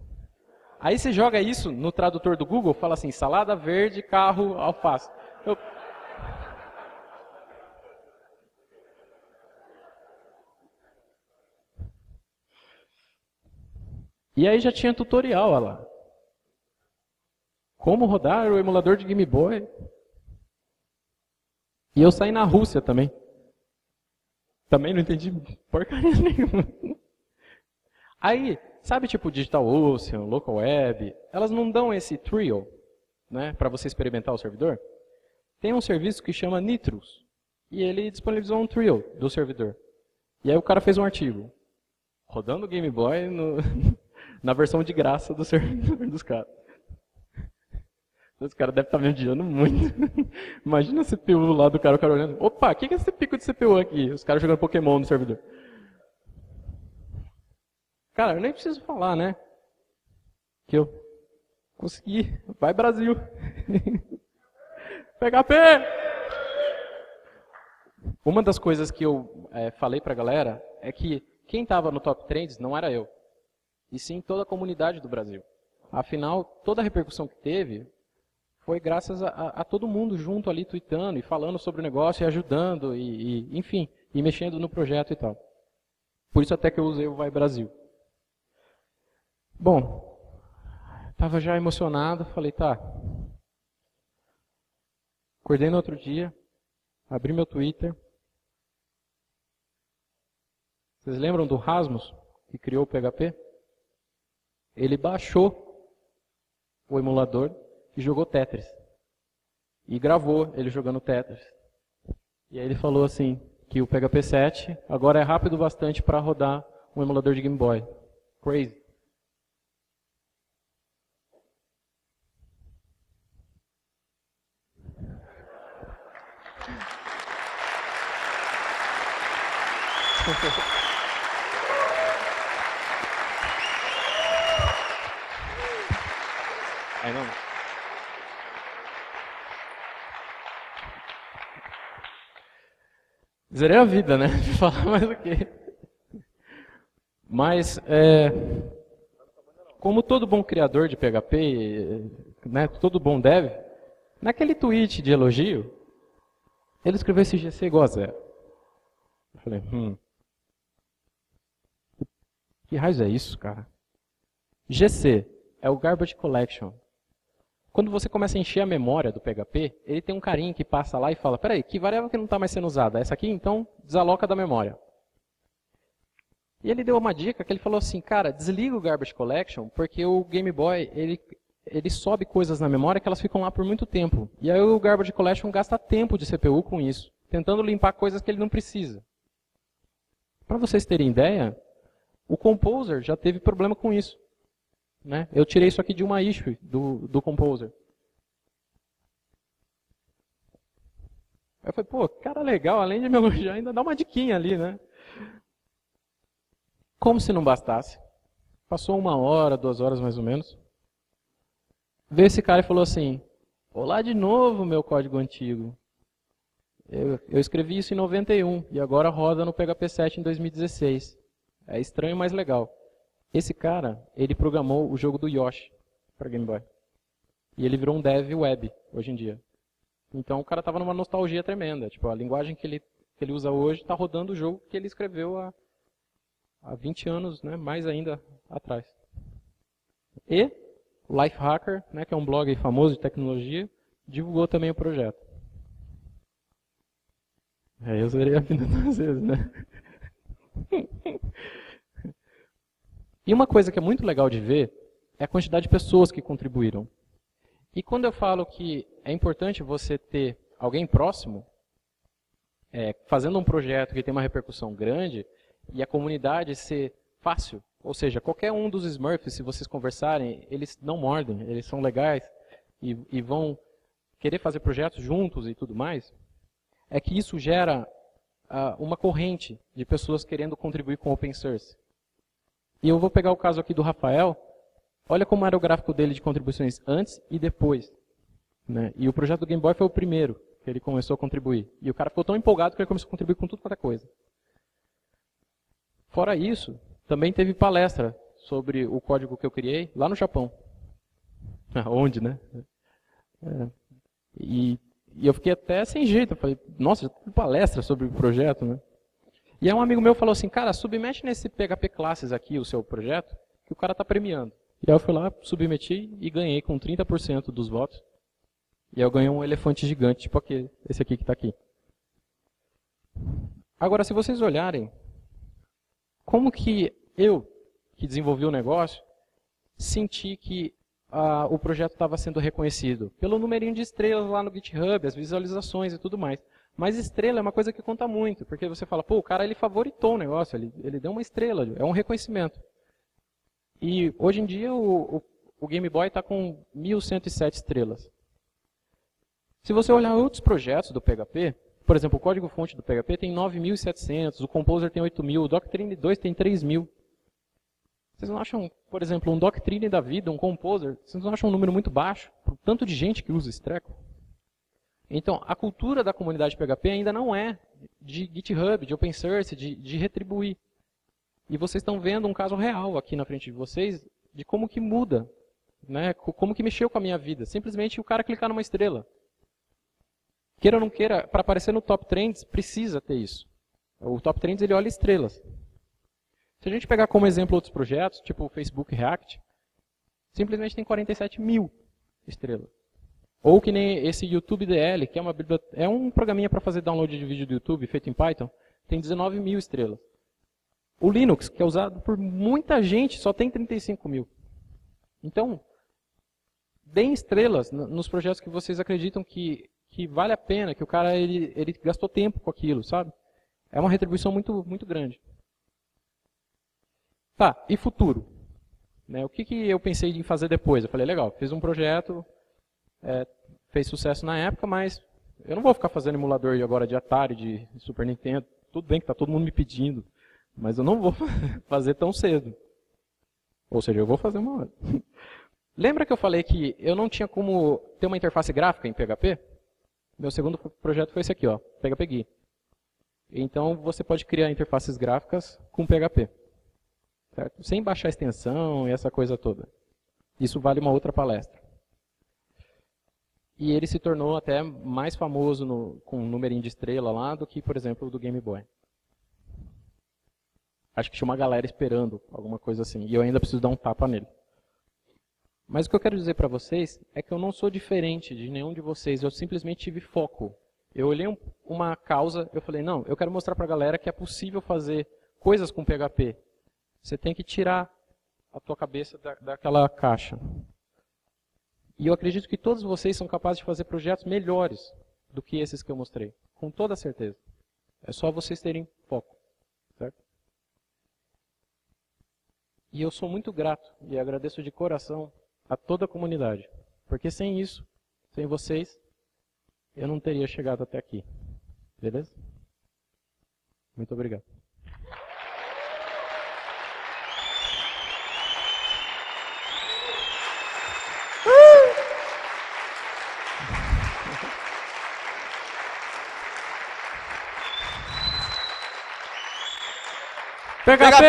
Aí você joga isso no tradutor do Google, fala assim, salada verde, carro, alface. E aí já tinha tutorial olha lá. Como rodar o emulador de Game Boy. E eu saí na Rússia também. Também não entendi porcaria nenhuma. Aí, sabe tipo Digital Ocean, Local Web, elas não dão esse trial, né, para você experimentar o servidor? Tem um serviço que chama Nitrous. E ele disponibilizou um trial do servidor. E aí o cara fez um artigo. Rodando o Game Boy na versão de graça do servidor dos caras. Os caras devem estar me odiando muito. Imagina a CPU lá do cara, o cara olhando. Opa, o que é esse pico de CPU aqui? Os caras jogando Pokémon no servidor. Cara, eu nem preciso falar, né? Que eu consegui. Vai Brasil. PHP! Uma das coisas que eu falei pra galera é que quem estava no top trends não era eu. E sim toda a comunidade do Brasil. Afinal, toda a repercussão que teve foi graças a todo mundo junto ali, tweetando e falando sobre o negócio e ajudando, enfim, e mexendo no projeto e tal. Por isso até que eu usei o Vai Brasil. Bom, estava já emocionado, falei, tá. Acordei no outro dia, abri meu Twitter. Vocês lembram do Rasmus, que criou o PHP? Ele baixou o emulador e jogou Tetris. E gravou ele jogando Tetris. E aí ele falou assim, que o PHP 7 agora é rápido bastante para rodar um emulador de Game Boy. Crazy. Aí não. Zerei a vida, né? De falar mais o quê? Mas, como todo bom criador de PHP, né, todo bom dev, naquele tweet de elogio, ele escreveu esse GC igual a zero. Eu falei, que raios é isso, cara? GC é o Garbage Collection. Quando você começa a encher a memória do PHP, ele tem um carinha que passa lá e fala, peraí, que variável que não está mais sendo usada? Essa aqui, então, desaloca da memória. E ele deu uma dica que ele falou assim, cara, desliga o Garbage Collection, porque o Game Boy, ele sobe coisas na memória que elas ficam lá por muito tempo. E aí o Garbage Collection gasta tempo de CPU com isso, tentando limpar coisas que ele não precisa. Para vocês terem ideia, o Composer já teve problema com isso. Né? Eu tirei isso aqui de uma issue do Composer. Eu falei, pô, cara legal, além de me elogiar, ainda dá uma diquinha ali, né? Como se não bastasse. Passou 1 hora, 2 horas mais ou menos. Veio esse cara e falou assim, olá de novo, meu código antigo. Eu escrevi isso em 91 e agora roda no PHP 7 em 2016. É estranho, mas legal. Esse cara, ele programou o jogo do Yoshi para Game Boy. E ele virou um dev web hoje em dia. Então o cara estava numa nostalgia tremenda. Tipo, a linguagem que ele que ele usa hoje está rodando o jogo que ele escreveu há 20 anos, né, mais ainda atrás. E o Lifehacker, né, que é um blog famoso de tecnologia, divulgou também o projeto. Eu zerei a vida 2 vezes, né? E uma coisa que é muito legal de ver é a quantidade de pessoas que contribuíram. E quando eu falo que é importante você ter alguém próximo, fazendo um projeto que tem uma repercussão grande, e a comunidade ser fácil, ou seja, qualquer um dos Smurfs, se vocês conversarem, eles não mordem, eles são legais e vão querer fazer projetos juntos e tudo mais, é que isso gera uma corrente de pessoas querendo contribuir com o Open Source. E eu vou pegar o caso aqui do Rafael. Olha como era o gráfico dele de contribuições antes e depois. Né? E o projeto do Game Boy foi o primeiro que ele começou a contribuir. E o cara ficou tão empolgado que ele começou a contribuir com tudo quanto é coisa. Fora isso, também teve palestra sobre o código que eu criei lá no Japão. Onde, né? E eu fiquei até sem jeito. Eu falei, nossa, já teve palestra sobre o projeto, né? E aí um amigo meu falou assim, cara, submete nesse PHP Classes aqui o seu projeto, que o cara está premiando. E aí eu fui lá, submeti e ganhei com 30% dos votos. E aí eu ganhei um elefante gigante, tipo esse aqui que está aqui. Agora, se vocês olharem, como que eu, que desenvolvi o negócio, senti que o projeto estava sendo reconhecido? Pelo numerinho de estrelas lá no GitHub, as visualizações e tudo mais. Mas estrela é uma coisa que conta muito, porque você fala, pô, o cara ele favoritou o negócio, ele deu uma estrela, é um reconhecimento. E hoje em dia o Game Boy está com 1.107 estrelas. Se você olhar outros projetos do PHP, por exemplo, o código-fonte do PHP tem 9.700, o Composer tem 8.000, o Doctrine 2 tem 3.000. Vocês não acham, por exemplo, um Doctrine da vida, um Composer, vocês não acham um número muito baixo, por tanto de gente que usa esse treco? Então, a cultura da comunidade PHP ainda não é de GitHub, de Open Source, de retribuir. E vocês estão vendo um caso real aqui na frente de vocês de como que muda, né? Como que mexeu com a minha vida. Simplesmente o cara clicar numa estrela. Queira ou não queira, para aparecer no Top Trends, precisa ter isso. O Top Trends ele olha estrelas. Se a gente pegar como exemplo outros projetos, tipo o Facebook React, simplesmente tem 47.000 estrelas. Ou que nem esse YouTube DL, que é um programinha para fazer download de vídeo do YouTube, feito em Python, tem 19.000 estrelas. O Linux, que é usado por muita gente, só tem 35.000. Então, deem estrelas nos projetos que vocês acreditam que vale a pena, que o cara ele gastou tempo com aquilo, sabe? É uma retribuição muito, muito grande. Tá, e futuro? Né, o que eu pensei em fazer depois? Eu falei, legal, fiz um projeto, fez sucesso na época, mas eu não vou ficar fazendo emulador agora de Atari, de Super Nintendo. Tudo bem que está todo mundo me pedindo, mas eu não vou fazer tão cedo. Ou seja, eu vou fazer uma hora. Lembra que eu falei que eu não tinha como ter uma interface gráfica em PHP? Meu segundo projeto foi esse aqui, ó, PHP GUI. Então você pode criar interfaces gráficas com PHP. Certo? Sem baixar a extensão e essa coisa toda. Isso vale uma outra palestra. E ele se tornou até mais famoso com um numerinho de estrela lá do que, por exemplo, o do Game Boy. Acho que tinha uma galera esperando alguma coisa assim. E eu ainda preciso dar um tapa nele. Mas o que eu quero dizer para vocês é que eu não sou diferente de nenhum de vocês. Eu simplesmente tive foco. Eu olhei uma causa, eu falei, não, eu quero mostrar para a galera que é possível fazer coisas com PHP. Você tem que tirar a tua cabeça daquela caixa. E eu acredito que todos vocês são capazes de fazer projetos melhores do que esses que eu mostrei. Com toda certeza. É só vocês terem foco. Certo? E eu sou muito grato e agradeço de coração a toda a comunidade. Porque sem isso, sem vocês, eu não teria chegado até aqui. Beleza? Muito obrigado. PHP!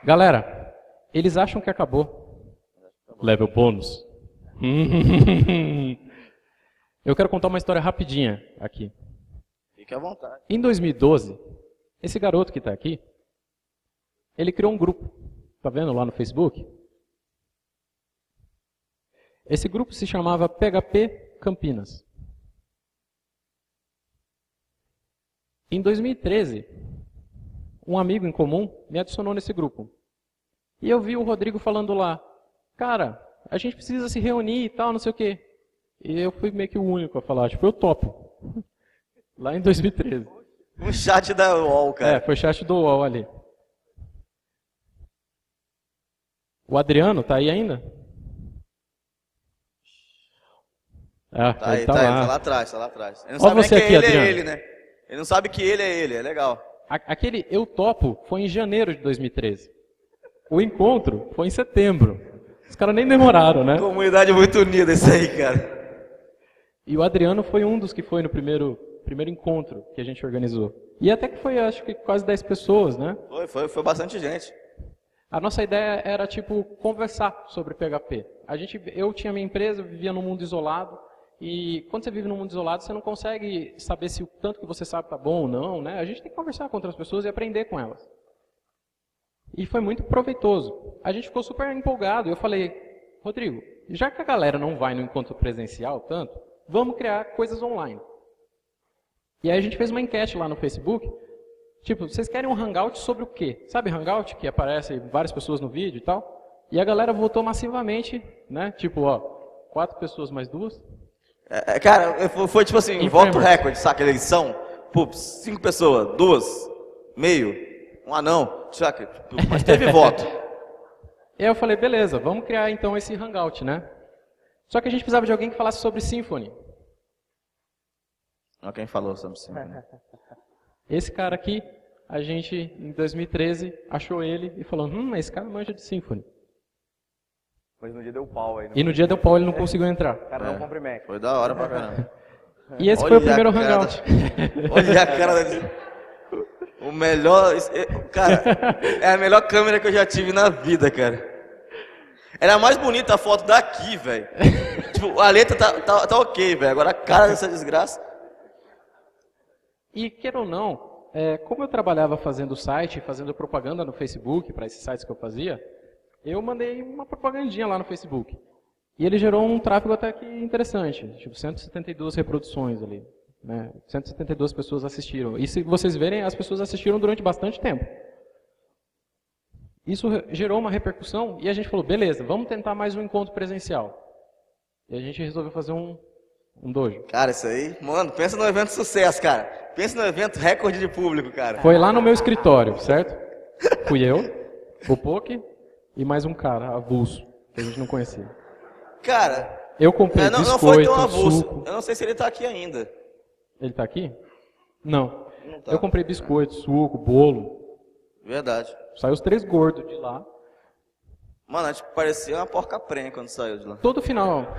Galera, eles acham que acabou. Level bônus. Eu quero contar uma história rapidinha aqui. Fique à vontade. Em 2012, esse garoto que está aqui, ele criou um grupo. Tá vendo lá no Facebook? Esse grupo se chamava PHP Campinas. Em 2013, um amigo em comum me adicionou nesse grupo. E eu vi o Rodrigo falando lá, cara, a gente precisa se reunir e tal, não sei o quê. E eu fui meio que o único a falar, tipo, eu topo. Lá em 2013. Um chat da UOL, cara. Foi chat do UOL ali. O Adriano tá aí ainda? Tá aí, ele tá tá, lá. ele tá lá atrás, tá lá atrás. Ele não Ó sabe você nem que aqui, ele Adriano. é ele, né? Ele não sabe que ele é ele, é legal. Aquele eu topo foi em janeiro de 2013. O encontro foi em setembro. Os caras nem demoraram, né? Comunidade muito unida isso aí, cara. E o Adriano foi um dos que foi no primeiro encontro que a gente organizou. E até que foi, acho que quase 10 pessoas, né? Foi bastante gente. A nossa ideia era, tipo, conversar sobre PHP. Eu tinha minha empresa, vivia num mundo isolado. E quando você vive num mundo isolado, você não consegue saber se o tanto que você sabe está bom ou não, né? A gente tem que conversar com outras pessoas e aprender com elas. E foi muito proveitoso. A gente ficou super empolgado. Eu falei, Rodrigo, já que a galera não vai no encontro presencial tanto, vamos criar coisas online. E aí a gente fez uma enquete lá no Facebook. Tipo, vocês querem um hangout sobre o quê? Sabe hangout, que aparece várias pessoas no vídeo e tal? E a galera votou massivamente, né? Tipo, ó, 4 pessoas mais 2. Cara, foi tipo assim, voto recorde, saca? Eleição. Pô, 5 pessoas, 2, meio, um anão, saca? Mas teve voto. E aí eu falei, beleza, vamos criar então esse hangout, né? Só que a gente precisava de alguém que falasse sobre Symfony. Olha quem falou sobre Symfony. Esse cara aqui, a gente, em 2013, achou ele e falou, esse cara manja de Symfony. Mas no dia deu pau aí. E no dia deu pau, ele não conseguiu entrar. O cara não compra Mac. Foi da hora pra caramba. E esse foi o primeiro hangout. Olha a cara o melhor... Cara, é a melhor câmera que eu já tive na vida, cara. Era mais bonita a foto daqui, velho. Tipo, a letra tá ok, velho. Agora a cara dessa desgraça... E, queira ou não, como eu trabalhava fazendo site, fazendo propaganda no Facebook, para esses sites que eu fazia, eu mandei uma propagandinha lá no Facebook. E ele gerou um tráfego até que interessante, tipo 172 reproduções ali. Né? 172 pessoas assistiram. E se vocês verem, as pessoas assistiram durante bastante tempo. Isso gerou uma repercussão e a gente falou, beleza, vamos tentar mais um encontro presencial. E a gente resolveu fazer um dojo. Cara, isso aí, mano, pensa no evento de sucesso, cara. Pensa no evento recorde de público, cara. Foi lá no meu escritório, certo? Fui eu, o Poke e mais um cara, avulso, que a gente não conhecia. Cara, eu comprei não biscoito, foi tão avulso. suco. Eu não sei se ele tá aqui ainda. Ele tá aqui? Não. Não tá. Eu comprei biscoito, suco, bolo. Verdade. Saiu os 3 gordos de lá. Mano, a gente parecia uma porca prenha quando saiu de lá. Todo final.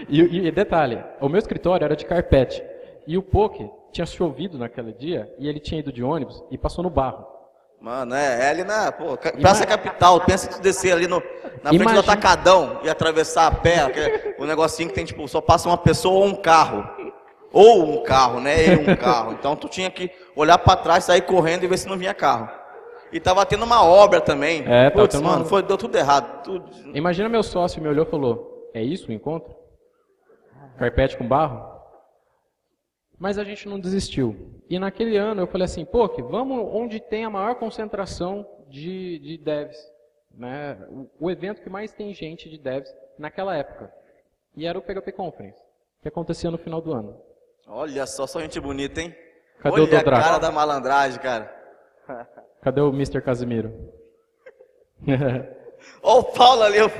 E detalhe, o meu escritório era de carpete. E o Poke tinha chovido naquele dia e ele tinha ido de ônibus e passou no barro. Mano, é ali na Praça Capital. Pensa tu descer ali na frente do Atacadão e atravessar a pé. O negocinho que tem, tipo, só passa uma pessoa ou um carro. Ou um carro, né? E um carro. Então tu tinha que olhar pra trás, sair correndo e ver se não vinha carro. E tava tendo uma obra também. Putz, mano, deu tudo errado. Imagina meu sócio me olhou e falou, é isso o encontro? Carpete com barro? Mas a gente não desistiu. E naquele ano eu falei assim, vamos onde tem a maior concentração de devs. Né? O evento que mais tem gente de devs naquela época. E era o PHP Conference, que acontecia no final do ano. Olha só gente bonita, hein? Cadê Olha o Dodraco? a cara da malandragem, cara. Cadê o Mr. Casimiro? Olha o Paulo ali. O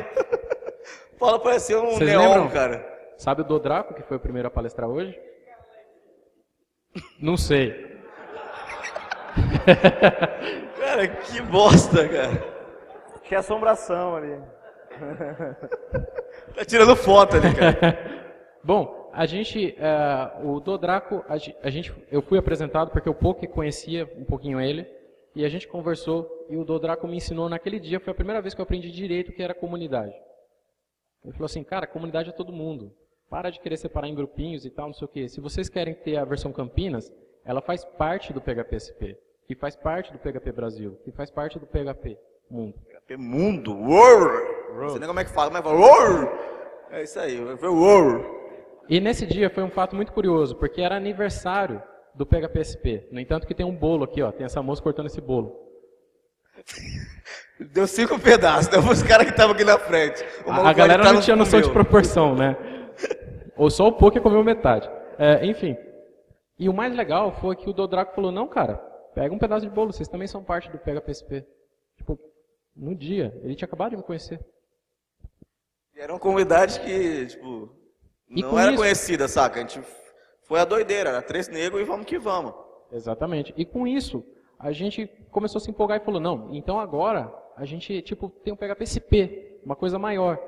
Paulo parecia um Vocês neon, lembram? Cara. Sabe o Dodraco, que foi o primeiro a palestrar hoje? Não sei. Cara, que bosta, cara. Tinha assombração ali. Tá tirando foto ali, cara. Bom, o Dodraco, eu fui apresentado porque o Poke conhecia um pouquinho ele, e a gente conversou, e o Dodraco me ensinou naquele dia, foi a primeira vez que eu aprendi direito o que era comunidade. Ele falou assim, cara, comunidade é todo mundo. para de querer separar em grupinhos e tal, não sei o quê. Se vocês querem ter a versão Campinas, ela faz parte do PHP-SP, que faz parte do PHP Brasil, que faz parte do PHP Mundo. PHP Mundo, World. Não sei nem como é que fala, mas fala World. É isso aí, foi World. E nesse dia foi um fato muito curioso, porque era aniversário do PHP-SP. No entanto que tem um bolo aqui, ó, tem essa moça cortando esse bolo. Deu 5 pedaços, deu pros caras que estavam aqui na frente. A galera não tinha noção de proporção, né? Ou só o Poké comeu metade. Enfim. E o mais legal foi que o Dodraco falou, não, cara, pega um pedaço de bolo, vocês também são parte do PHP-SP. Tipo, no dia, ele tinha acabado de me conhecer. E era uma comunidade que, tipo, não era conhecida, saca? A gente foi a doideira, era 3 negros e vamos que vamos. Exatamente. E com isso, a gente começou a se empolgar e falou, não, então agora a gente, tipo, tem um PHP-SP, uma coisa maior.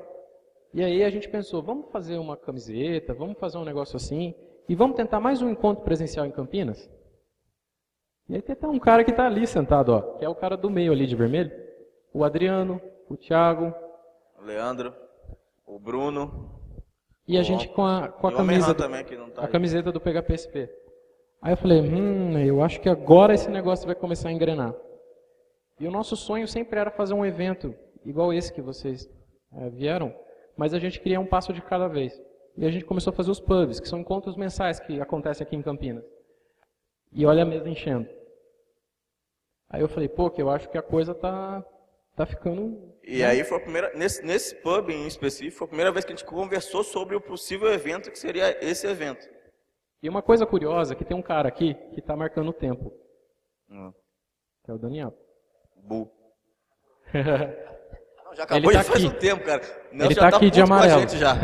E aí a gente pensou, vamos fazer uma camiseta, vamos fazer um negócio assim, e vamos tentar mais um encontro presencial em Campinas? E aí tem até um cara que está ali sentado, ó, que é o cara do meio ali de vermelho. O Adriano, o Thiago. O Leandro, o Bruno. E a gente com a camisa também, que não tá a camiseta do PHP-SP. Aí eu falei, eu acho que agora esse negócio vai começar a engrenar. E o nosso sonho sempre era fazer um evento igual esse que vocês vieram, mas a gente queria um passo de cada vez. E a gente começou a fazer os pubs, que são encontros mensais que acontecem aqui em Campinas. E olha a mesa enchendo. Aí eu falei, pô, que eu acho que a coisa tá ficando... E aí foi a primeira, nesse pub em específico, foi a primeira vez que a gente conversou sobre o possível evento que seria esse evento. E uma coisa curiosa, que tem um cara aqui que está marcando o tempo. Que é o Daniel. Bu. Não, já acabou ele tá faz aqui. um tempo, cara. Não, Ele já tá aqui de amarelo. Com a gente já.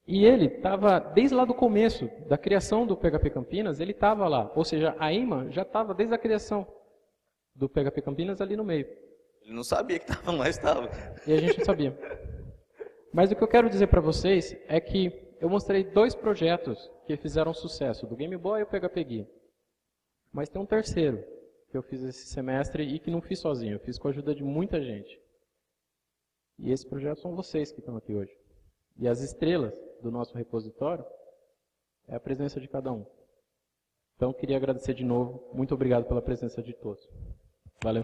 E ele estava, desde lá do começo, da criação do PHP Campinas, ele estava lá. Ou seja, a IMA já estava desde a criação do PHP Campinas ali no meio. Ele não sabia que estava lá, estava. E a gente não sabia. Mas o que eu quero dizer para vocês é que eu mostrei 2 projetos que fizeram sucesso, do Game Boy e o PHP Guia. Mas tem um terceiro que eu fiz esse semestre e que não fiz sozinho, eu fiz com a ajuda de muita gente. E esse projeto são vocês que estão aqui hoje. E as estrelas do nosso repositório é a presença de cada um. Então, queria agradecer de novo. Muito obrigado pela presença de todos. Valeu.